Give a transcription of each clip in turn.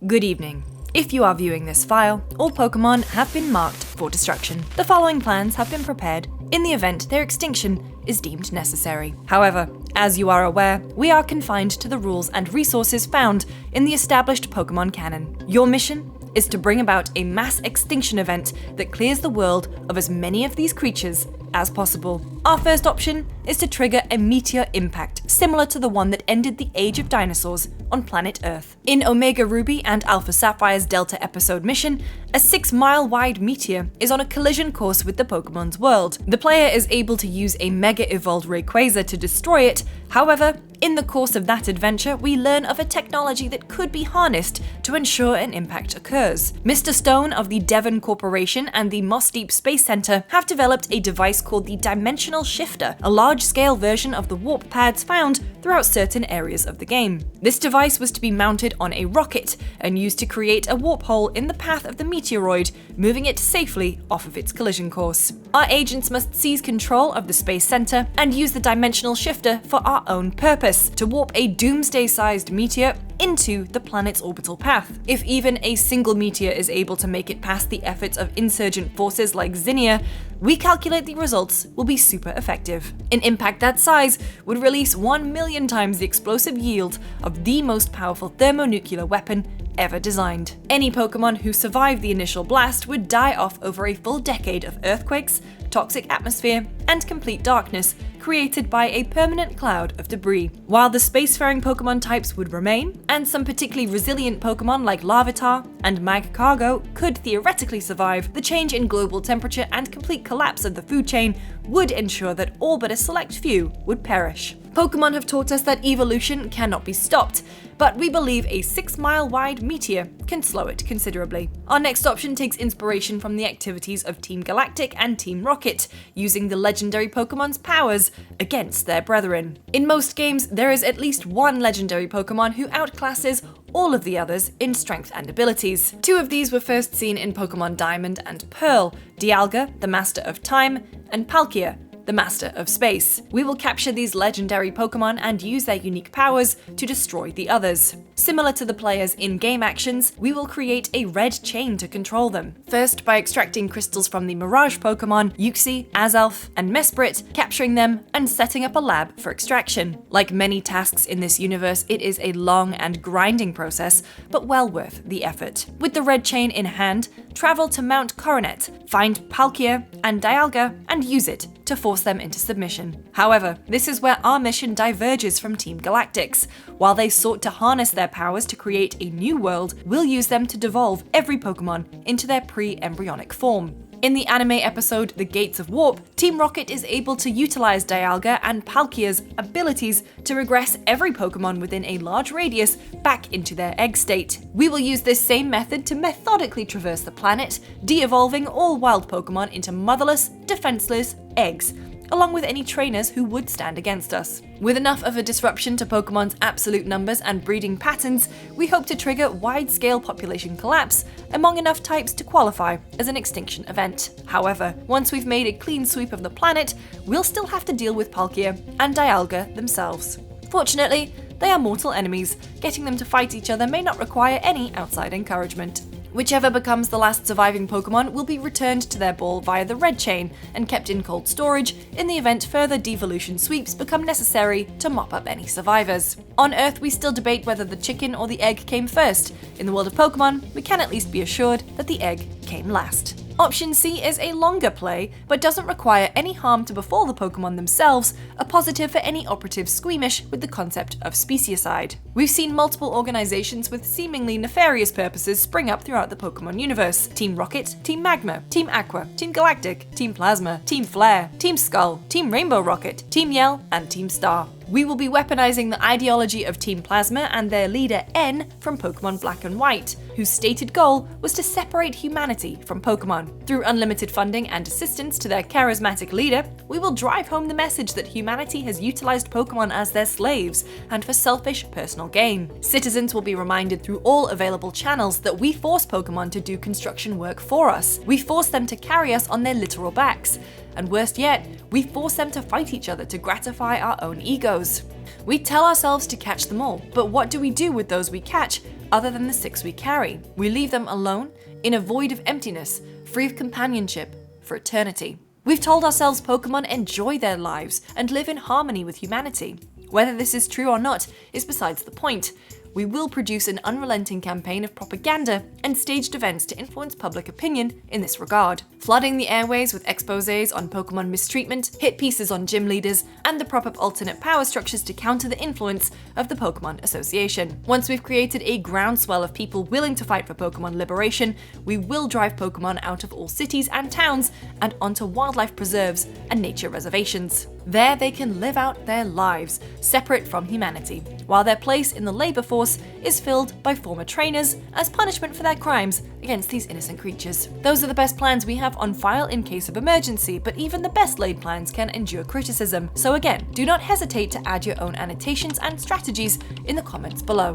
Good evening. If you are viewing this file, all Pokémon have been marked for destruction. The following plans have been prepared in the event their extinction is deemed necessary. However, as you are aware, we are confined to the rules and resources found in the established Pokémon canon. Your mission is to bring about a mass extinction event that clears the world of as many of these creatures as possible. Our first option is to trigger a meteor impact, similar to the one that ended the Age of Dinosaurs on planet Earth. In Omega Ruby and Alpha Sapphire's Delta episode mission, a 6-mile-wide meteor is on a collision course with the Pokemon's world. The player is able to use a Mega Evolved Rayquaza to destroy it. However, in the course of that adventure, we learn of a technology that could be harnessed to ensure an impact occurs. Mr. Stone of the Devon Corporation and the Moss Deep Space Center have developed a device called the Dimensional Shifter, a large-scale version of the warp pads found throughout certain areas of the game. This device was to be mounted on a rocket and used to create a warp hole in the path of the meteoroid, moving it safely off of its collision course. Our agents must seize control of the Space Center and use the Dimensional Shifter for our own purpose, to warp a doomsday-sized meteor into the planet's orbital path. If even a single meteor is able to make it past the efforts of insurgent forces like Zinnia, we calculate the results will be super effective. An impact that size would release 1 million times the explosive yield of the most powerful thermonuclear weapon ever designed. Any Pokemon who survived the initial blast would die off over a full decade of earthquakes, toxic atmosphere, and complete darkness created by a permanent cloud of debris. While the spacefaring Pokemon types would remain, and some particularly resilient Pokemon like Larvitar and Magcargo could theoretically survive, the change in global temperature and complete collapse of the food chain would ensure that all but a select few would perish. Pokemon have taught us that evolution cannot be stopped, but we believe a 6-mile-wide meteor can slow it considerably. Our next option takes inspiration from the activities of Team Galactic and Team Rocket, using the legendary Pokemon's powers against their brethren. In most games, there is at least one legendary Pokemon who outclasses all of the others in strength and abilities. Two of these were first seen in Pokemon Diamond and Pearl: Dialga, the Master of Time, and Palkia, the Master of Space. We will capture these legendary Pokemon and use their unique powers to destroy the others. Similar to the player's in-game actions, we will create a red chain to control them. First, by extracting crystals from the Mirage Pokemon, Uxie, Azelf, and Mesprit, capturing them, and setting up a lab for extraction. Like many tasks in this universe, it is a long and grinding process, but well worth the effort. With the red chain in hand, travel to Mount Coronet, find Palkia and Dialga, and use it to force them into submission. However, this is where our mission diverges from Team Galactic's. While they sought to harness their powers to create a new world, we'll use them to devolve every Pokemon into their pre-embryonic form. In the anime episode The Gates of Warp, Team Rocket is able to utilize Dialga and Palkia's abilities to regress every Pokemon within a large radius back into their egg state. We will use this same method to methodically traverse the planet, de-evolving all wild Pokemon into motherless, defenseless eggs, along with any trainers who would stand against us. With enough of a disruption to Pokemon's absolute numbers and breeding patterns, we hope to trigger wide-scale population collapse among enough types to qualify as an extinction event. However, once we've made a clean sweep of the planet, we'll still have to deal with Palkia and Dialga themselves. Fortunately, they are mortal enemies. Getting them to fight each other may not require any outside encouragement. Whichever becomes the last surviving Pokemon will be returned to their ball via the red chain and kept in cold storage in the event further devolution sweeps become necessary to mop up any survivors. On Earth, we still debate whether the chicken or the egg came first. In the world of Pokemon, we can at least be assured that the egg came last. Option C is a longer play, but doesn't require any harm to befall the Pokemon themselves, a positive for any operatives squeamish with the concept of specieside. We've seen multiple organizations with seemingly nefarious purposes spring up throughout the Pokemon universe: Team Rocket, Team Magma, Team Aqua, Team Galactic, Team Plasma, Team Flare, Team Skull, Team Rainbow Rocket, Team Yell, and Team Star. We will be weaponizing the ideology of Team Plasma and their leader N from Pokémon Black and White, whose stated goal was to separate humanity from Pokémon. Through unlimited funding and assistance to their charismatic leader, we will drive home the message that humanity has utilized Pokémon as their slaves and for selfish personal gain. Citizens will be reminded through all available channels that we force Pokémon to do construction work for us. We force them to carry us on their literal backs. and worst yet, we force them to fight each other to gratify our own egos. We tell ourselves to catch them all, but what do we do with those we catch other than the 6 we carry? We leave them alone, in a void of emptiness, free of companionship, for eternity. We've told ourselves Pokémon enjoy their lives and live in harmony with humanity. Whether this is true or not is besides the point. We will produce an unrelenting campaign of propaganda and staged events to influence public opinion in this regard, flooding the airways with exposés on Pokémon mistreatment, hit pieces on gym leaders, and the prop-up alternate power structures to counter the influence of the Pokémon Association. Once we've created a groundswell of people willing to fight for Pokémon liberation, we will drive Pokémon out of all cities and towns and onto wildlife preserves and nature reservations. There they can live out their lives, separate from humanity, while their place in the labor force is filled by former trainers as punishment for their crimes against these innocent creatures. Those are the best plans we have on file in case of emergency, but even the best laid plans can endure criticism. So again, do not hesitate to add your own annotations and strategies in the comments below.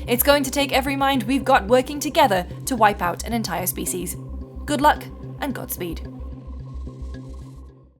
It's going to take every mind we've got working together to wipe out an entire species. Good luck and Godspeed.